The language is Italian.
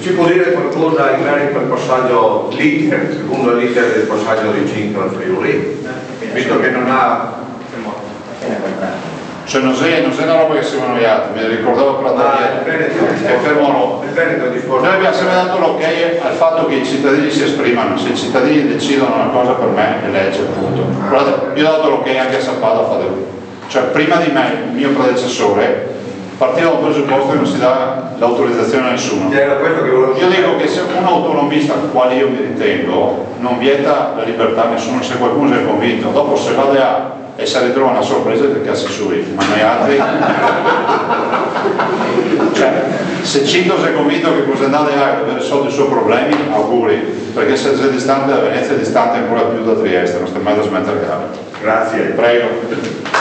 Ci può dire qualcosa in merito al passaggio l'iter, secondo l'iter del passaggio di Cinque al Friuli, visto che non ha... Cioè non è una roba che siamo annoiati, mi ricordavo per andare è fermo. Noi abbiamo sempre dato l'ok al fatto che i cittadini si esprimano, se i cittadini decidono una cosa per me è legge, appunto. Guardate, io ho dato l'ok anche a Sappada a fare, cioè prima di me, il mio predecessore, partiva da un presupposto che non si dà l'autorizzazione a nessuno. Io dico che se un autonomista, quale io mi ritengo, non vieta la libertà a nessuno, se qualcuno si è convinto, dopo se vade a e se ritrova una sorpresa che cazzo sui, ma noi altri cioè se Cinto si è convinto che Cosendale ha per risolvere i suoi problemi, auguri, perché se è distante da Venezia è distante ancora più da Trieste, non sta mai da smettere. Grazie. Prego.